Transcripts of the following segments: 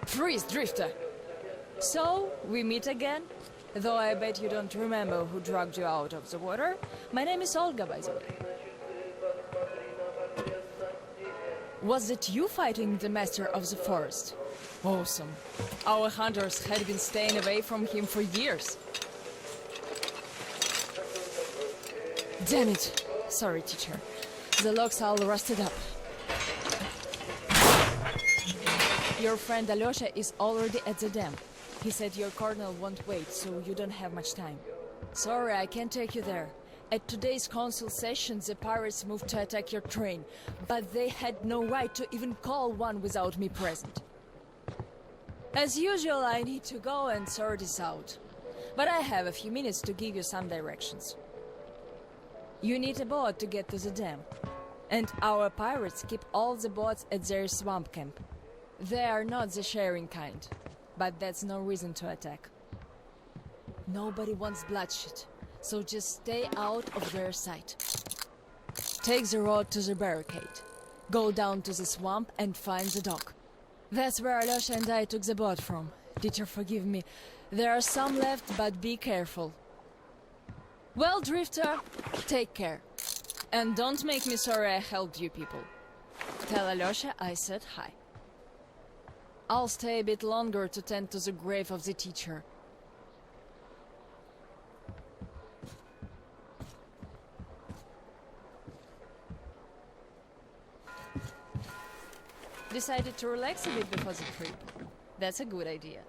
Freeze, Drifter! So, we meet again? Though I bet you don't remember who dragged you out of the water. My name is Olga, by the way. Was it you fighting the Master of the Forest? Awesome. Our hunters had been staying away from him for years. Damn it. Sorry, teacher. The logs all rusted up. Your friend Alyosha is already at the dam. He said your colonel won't wait, so you don't have much time. Sorry, I can't take you there. At today's council session, the pirates moved to attack your train, but they had no right to even call one without me present. As usual, I need to go and sort this out. But I have a few minutes to give you some directions. You need a boat to get to the dam. And our pirates keep all the boats at their swamp camp. They are not the sharing kind, but that's no reason to attack. Nobody wants bloodshed, so just stay out of their sight. Take the road to the barricade. Go down to the swamp and find the dock. That's where Alyosha and I took the boat from. Teacher, forgive me. There are some left, but be careful. Well, Drifter, take care. And don't make me sorry I helped you people. Tell Alyosha I said hi. I'll stay a bit longer to tend to the grave of the teacher. Decided to relax a bit before the trip. That's a good idea.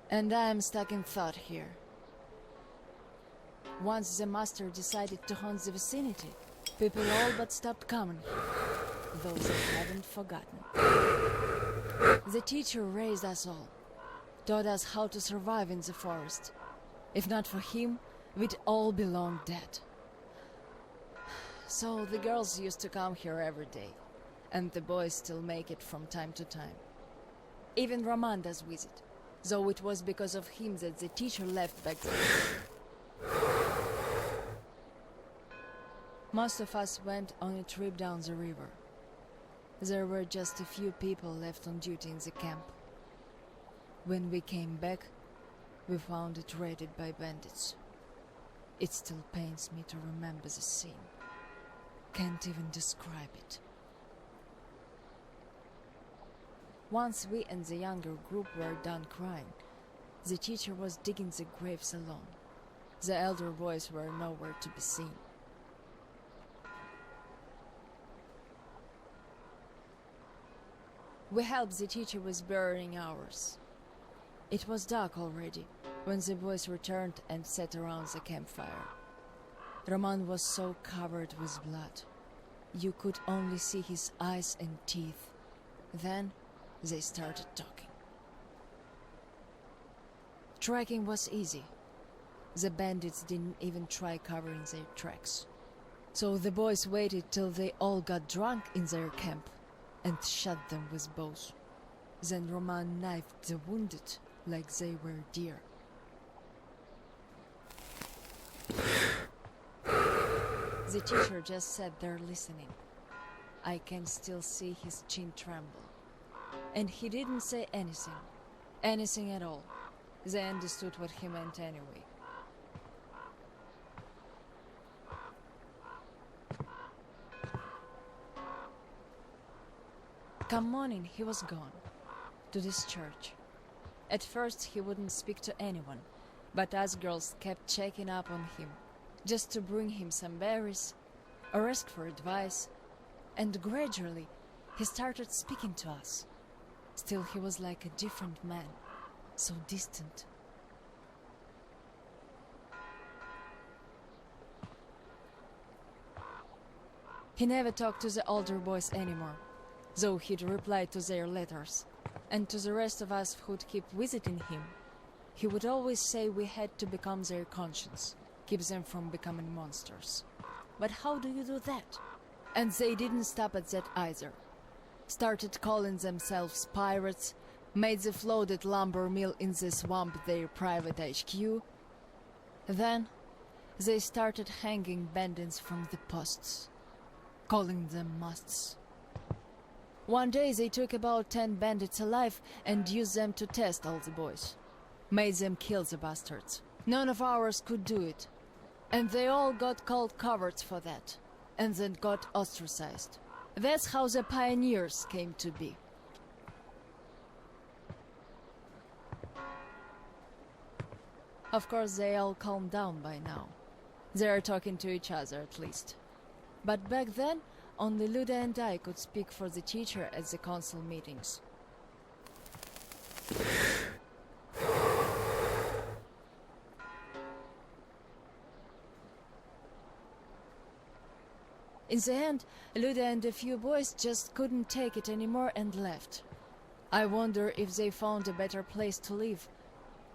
And I'm stuck in thought here. Once the master decided to haunt the vicinity, people all but stopped coming here, those that haven't forgotten. The teacher raised us all, taught us how to survive in the forest. If not for him, we'd all be long dead. So the girls used to come here every day, and the boys still make it from time to time. Even Roman does visit, though it was because of him that the teacher left back then. Most of us went on a trip down the river. There were just a few people left on duty in the camp. When we came back, we found it raided by bandits. It still pains me to remember the scene. Can't even describe it. Once we and the younger group were done crying, the teacher was digging the graves alone. The elder boys were nowhere to be seen. We helped the teacher with burying ours. It was dark already when the boys returned and sat around the campfire. Roman was so covered with blood. You could only see his eyes and teeth. Then they started talking. Tracking was easy. The bandits didn't even try covering their tracks. So the boys waited till they all got drunk in their camp and shot them with bows. Then Roman knifed the wounded like they were deer. The teacher just sat there listening. I can still see his chin tremble. And he didn't say anything. Anything at all. They understood what he meant anyway. Come morning, he was gone. To this church. At first he wouldn't speak to anyone, but us girls kept checking up on him, just to bring him some berries, or ask for advice, and gradually he started speaking to us. Still he was like a different man, so distant. He never talked to the older boys anymore, though he'd reply to their letters. And to the rest of us who'd keep visiting him, he would always say we had to become their conscience, keep them from becoming monsters. But how do you do that? And they didn't stop at that either. Started calling themselves pirates, made the floated lumber mill in the swamp their private HQ. Then they started hanging bandits from the posts. calling them musts. One day they took about 10 bandits alive and used them to test all the boys. Made them kill the bastards. None of ours could do it. And they all got called cowards for that. And then got ostracized. That's how the pioneers came to be. Of course, they all calmed down by now. They are talking to each other, at least. But back then, only Luda and I could speak for the teacher at the council meetings. In the end, Luda and a few boys just couldn't take it anymore and left. I wonder if they found a better place to live.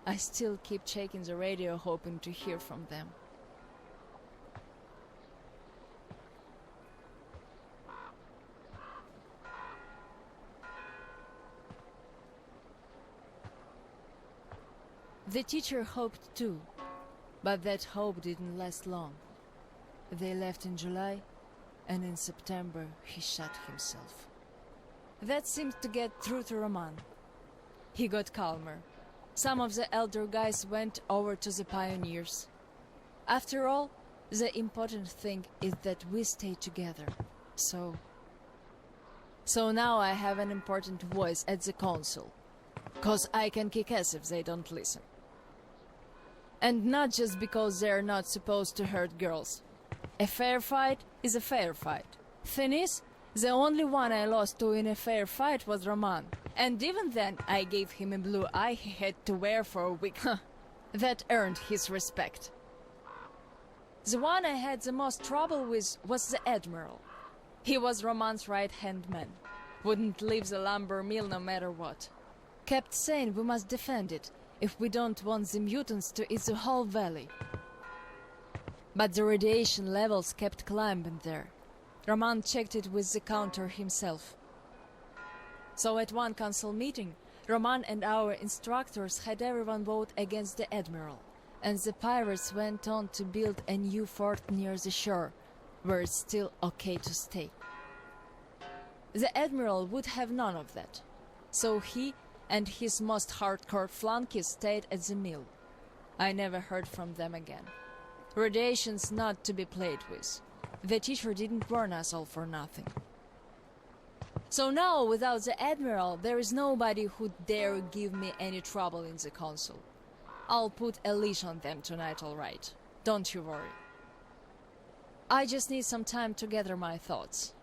I still keep checking the radio, hoping to hear from them. The teacher hoped too, but that hope didn't last long. They left in July, and in September he shot himself. That seemed to get through to Roman. He got calmer. Some of the elder guys went over to the pioneers. After all, the important thing is that we stay together. So now I have an important voice at the council. 'Cause I can kick ass if they don't listen. And not just because they're not supposed to hurt girls. A fair fight is a fair fight. Thing is, the only one I lost to in a fair fight was Roman. And even then, I gave him a blue eye he had to wear for a week. That earned his respect. The one I had the most trouble with was the Admiral. He was Roman's right-hand man. Wouldn't leave the lumber mill no matter what. Kept saying we must defend it, if we don't want the mutants to eat the whole valley. But the radiation levels kept climbing there. Roman checked it with the counter himself. So at one council meeting, Roman and our instructors had everyone vote against the Admiral, and the pirates went on to build a new fort near the shore, where it's still okay to stay. The Admiral would have none of that, so he and his most hardcore flunkies stayed at the mill. I never heard from them again. Radiation's not to be played with. The teacher didn't warn us all for nothing. So now, without the Admiral, there is nobody who'd dare give me any trouble in the council. I'll put a leash on them tonight, all right. Don't you worry. I just need some time to gather my thoughts.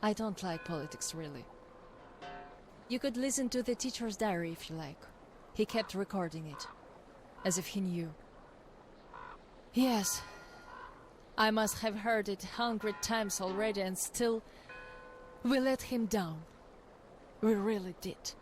I don't like politics, really. You could listen to the teacher's diary if you like. He kept recording it, as if he knew. Yes, I must have heard it 100 times already, and still, we let him down. We really did.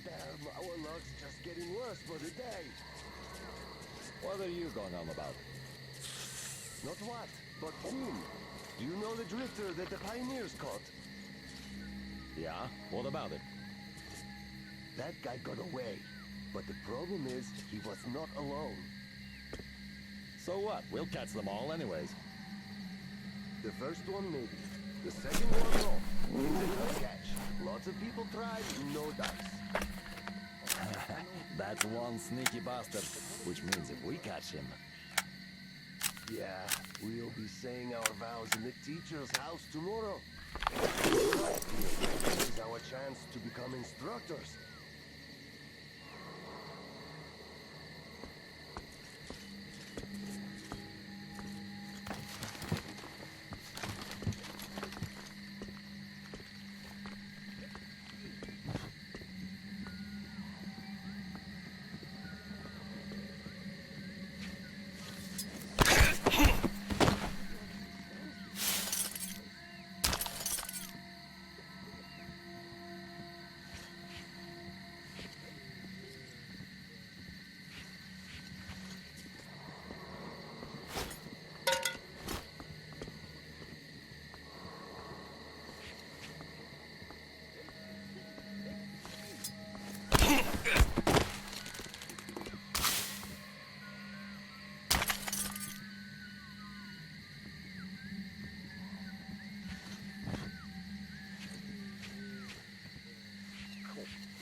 Damn, our luck's just getting worse for the day. What are you going on about? Not what, but whom? Do you know the drifter that the pioneers caught? Yeah? What about it? That guy got away. But the problem is, he was not alone. So what? We'll catch them all anyways. The first one, maybe. The second one, no. It's a good catch. Lots of people tried, no dice. That's one sneaky bastard. Which means if we catch him... Yeah, we'll be saying our vows in the teacher's house tomorrow. This is our chance to become instructors.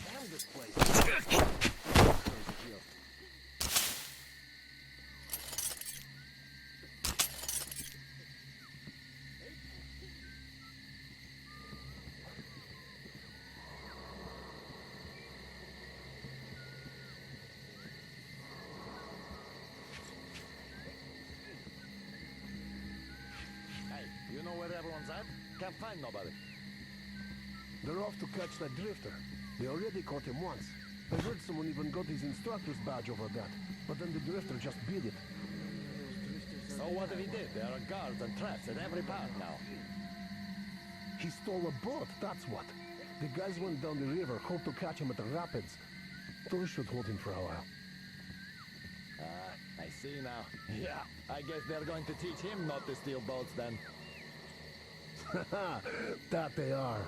Damn this place. Hey, you know where everyone's at? Can't find nobody. They're off to catch that drifter. They already caught him once. I heard someone even got his instructor's badge over that. But then the drifter just beat it. So what if he did? There are guards and traps at every part now. He stole a boat, that's what. The guys went down the river, hoped to catch him at the rapids. Those should hold him for a while. I see now. Yeah, I guess they're going to teach him not to steal boats then. Haha, that they are.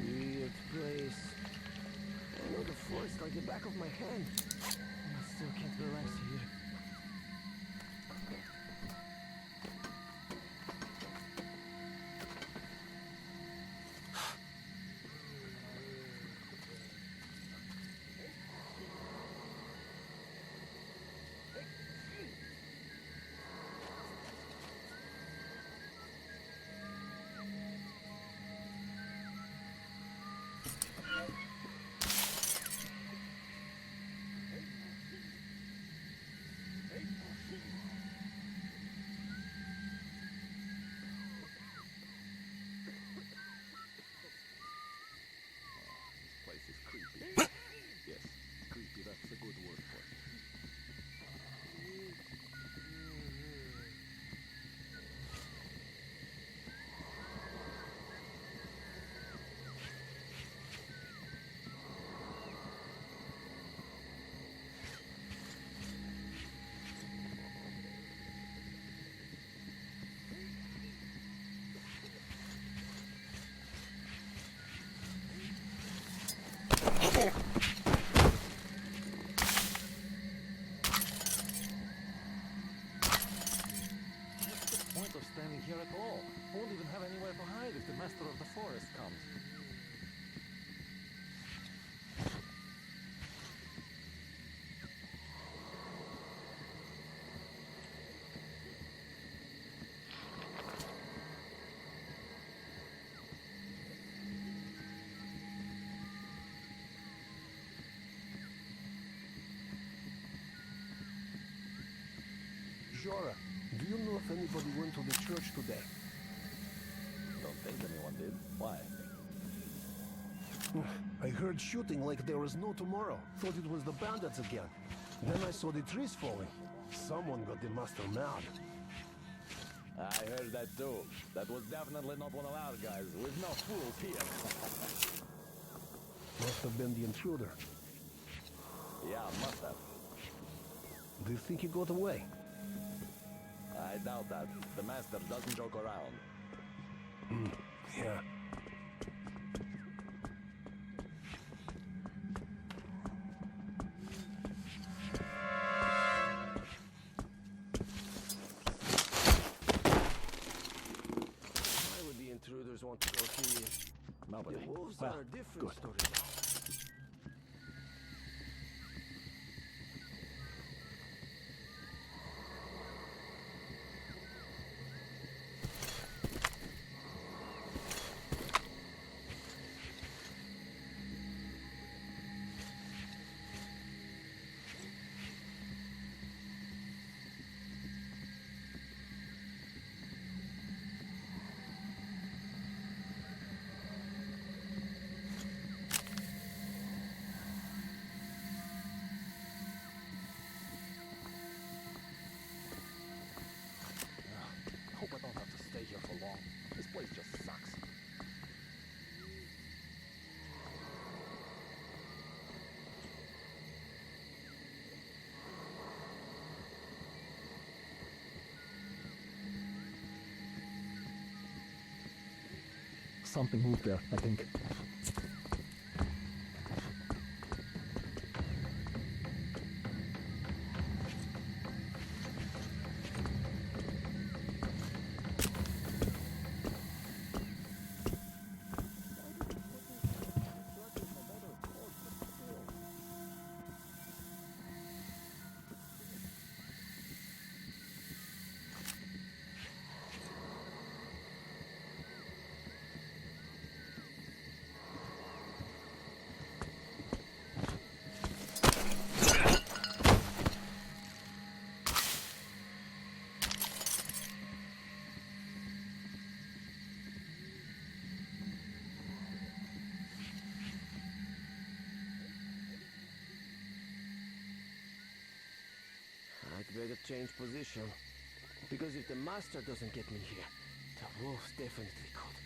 Weird place. I know the forest like the back of my hand. I still can't relax here. master of the forest comes. Jora, do you know if anybody went to the church today? Don't think anyone did. Why? I heard shooting like there was no tomorrow. Thought it was the bandits again. Then I saw the trees falling. Someone got the master mad. I heard that too. That was definitely not one of our guys. We've no fools here. Must have been the intruder. Yeah, must have. Do you think he got away? I doubt that. The master doesn't joke around. Yeah. Why would the intruders want to go here? Nobody. The wolves Well, are a different good. story now. Hope I don't have to stay here for long. This place just sucks. Something moved there, I think. I'd better change position. Because if the master doesn't get me here, the wolves definitely could.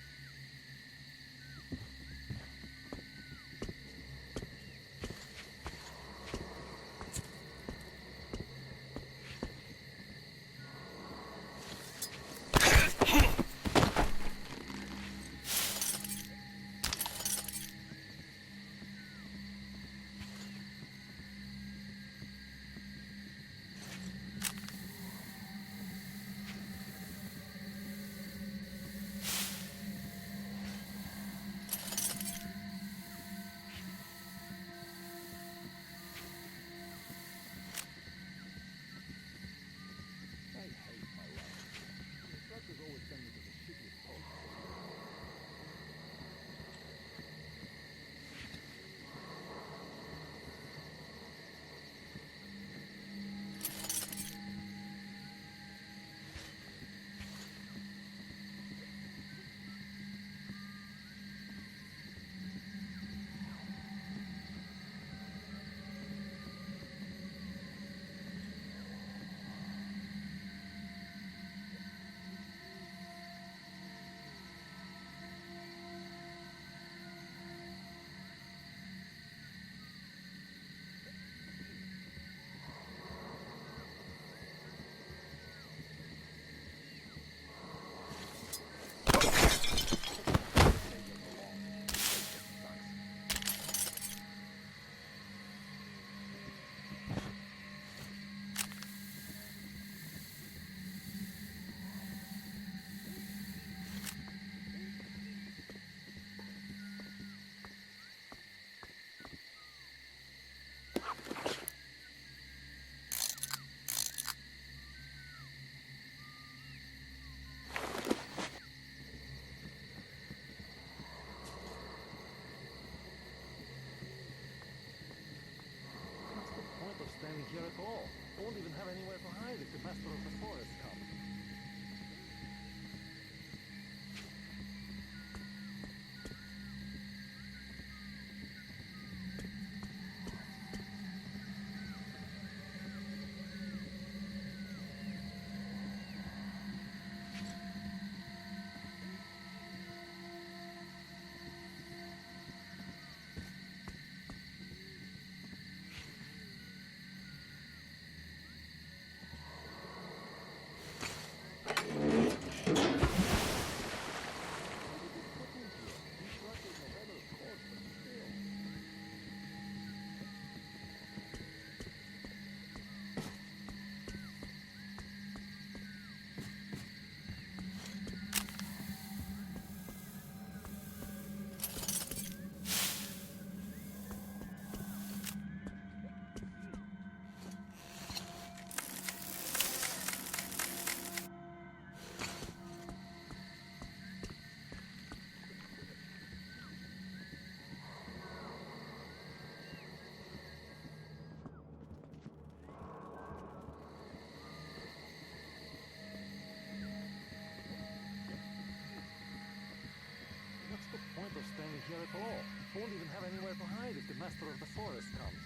standing here at all. Won't even have anywhere to hide if the master of the forest comes.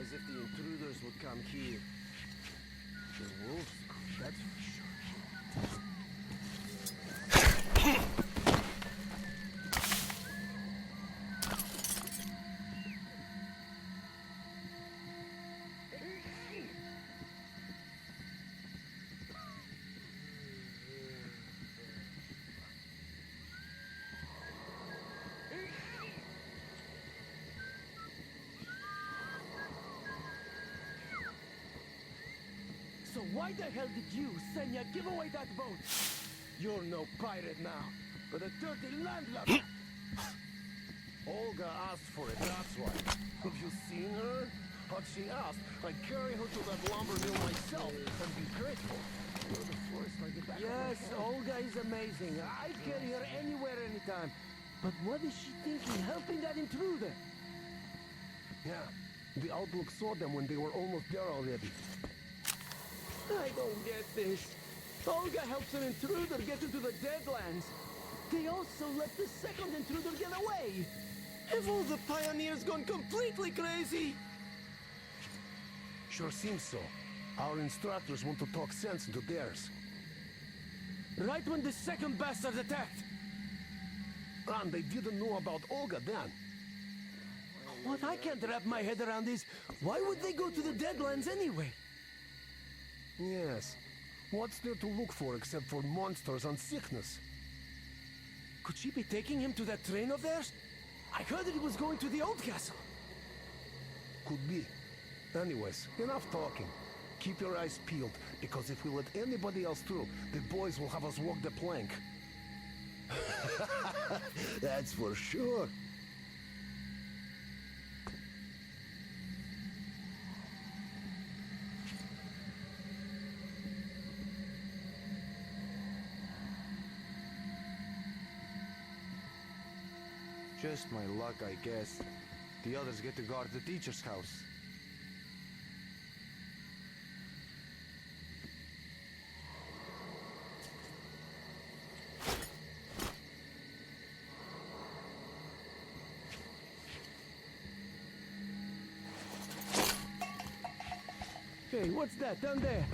As if the intruders would come here. The wolves, that's for sure. So why the hell did you, Senya, give away that boat? You're no pirate now, but a dirty landlubber. Olga asked for it, that's why. Have you seen her? What she asked, I'd carry her to that lumber mill myself and be grateful. You're the forest like the back of my Yes, hand. Olga is amazing. I'd carry her anywhere, anytime. But what is she thinking, helping that intruder? Yeah, the Outlook saw them when they were almost there already. I don't get this. Olga helps an intruder get into the Deadlands. They also let the second intruder get away. Have all the pioneers gone completely crazy? Sure seems so. Our instructors want to talk sense into theirs. Right when the second bastard attacked. And they didn't know about Olga then. What I can't wrap my head around is, why would they go to the Deadlands anyway? Yes. What's there to look for except for monsters and sickness? Could she be taking him to that train of theirs? I heard that he was going to the old castle. Could be. Anyways, enough talking. Keep your eyes peeled, because if we let anybody else through, the boys will have us walk the plank. That's for sure. Just my luck, I guess. The others get to guard the teacher's house. Hey, what's that down there?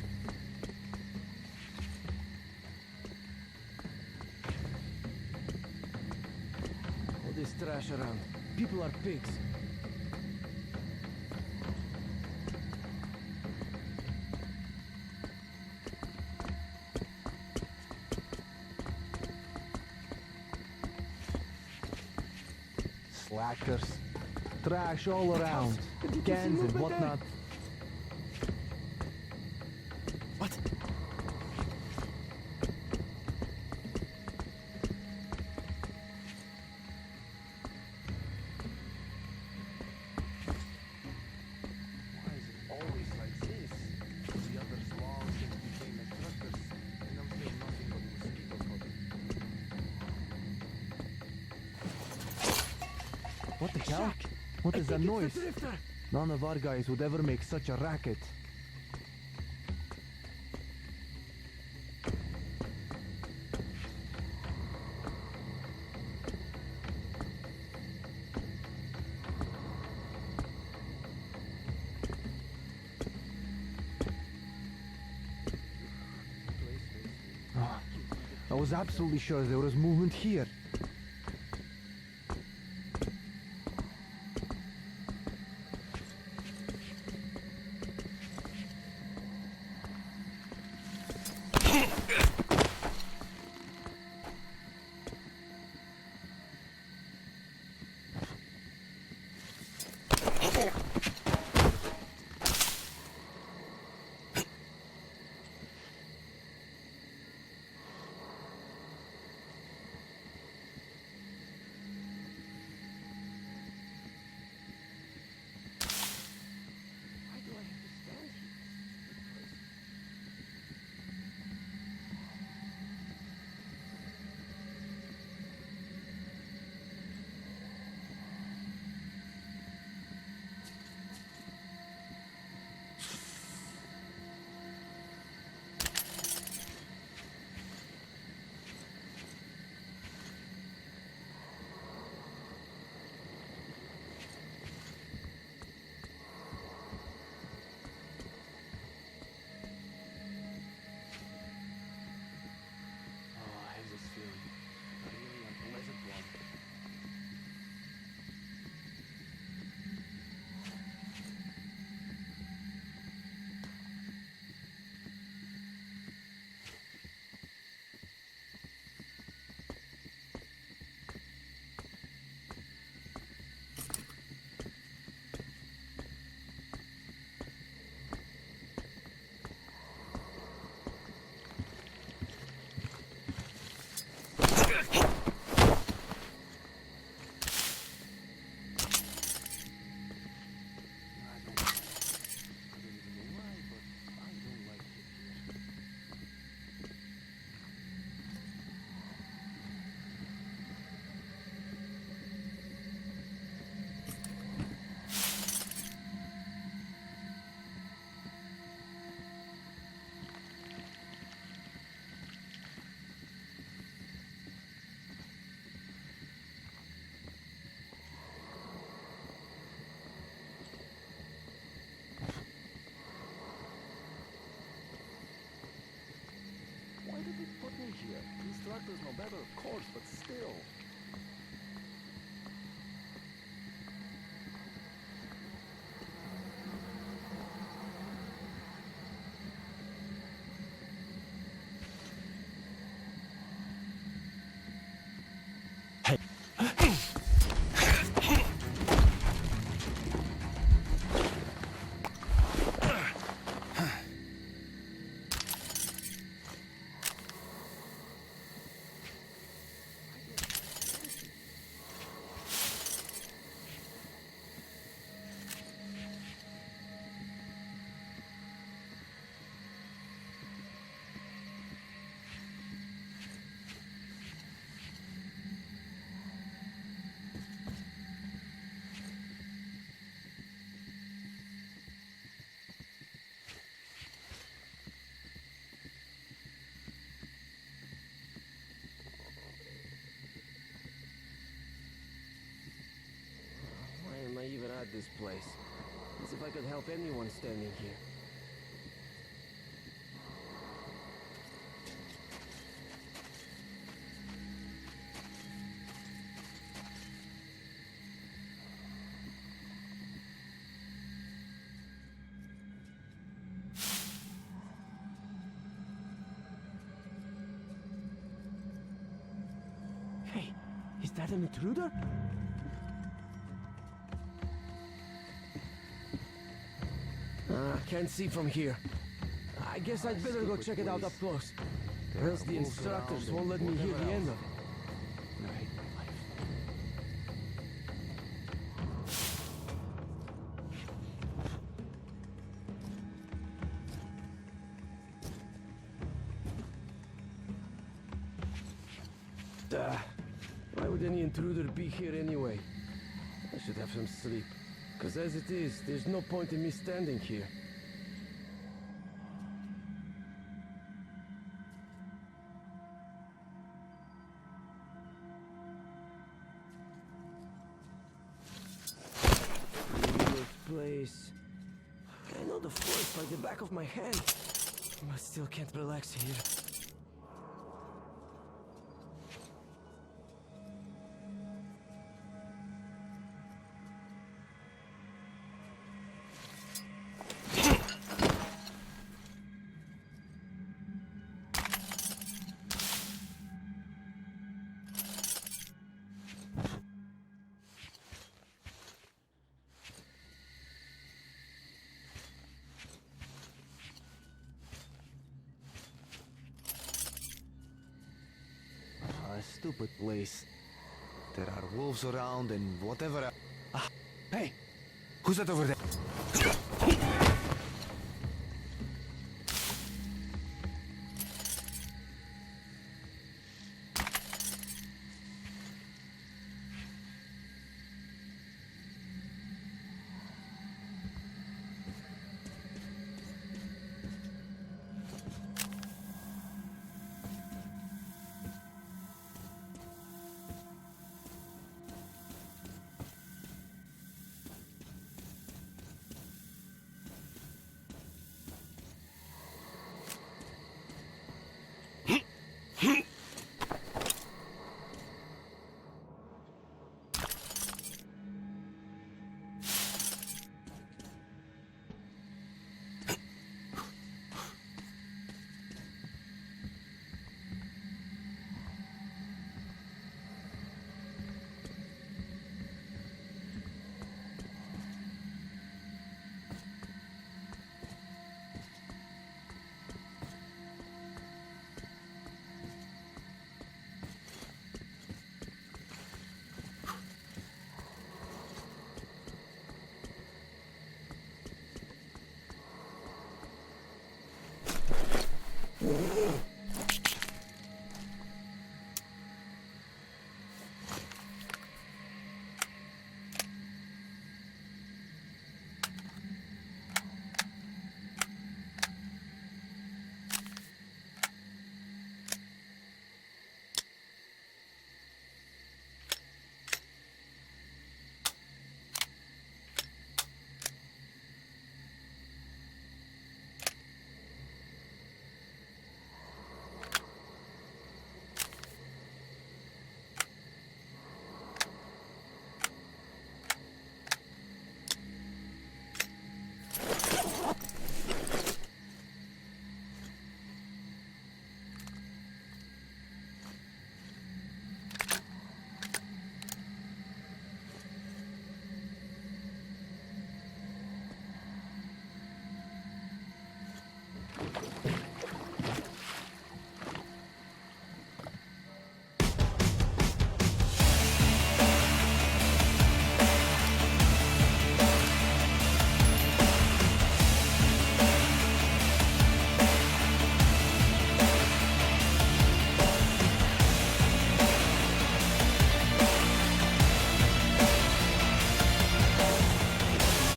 All this trash around. People are pigs. Slackers. Trash all around. Did you see Cans and movement there? whatnot. What? Why is it always like this? The others lost and became instructors, and I'm still nothing but mosquito cover. What the hell? Shack! What I is that think noise? It's the drifter. None of our guys would ever make such a racket. I was absolutely sure there was movement here. Why did they put me here? The instructors know better, of course, but still. Why am I even at this place? As if I could help anyone standing here. Hey, is that an intruder? Can't see from here. I guess I'd better go check it out up close. Or else the instructors won't let me hear the end of it. I hate my life. Why would any intruder be here anyway? I should have some sleep. Because as it is, there's no point in me standing here. Weird place. I know the forest like the back of my hand. But still can't relax here. A stupid place. There are wolves around and whatever. Ah, hey, who's that over there? Hmm.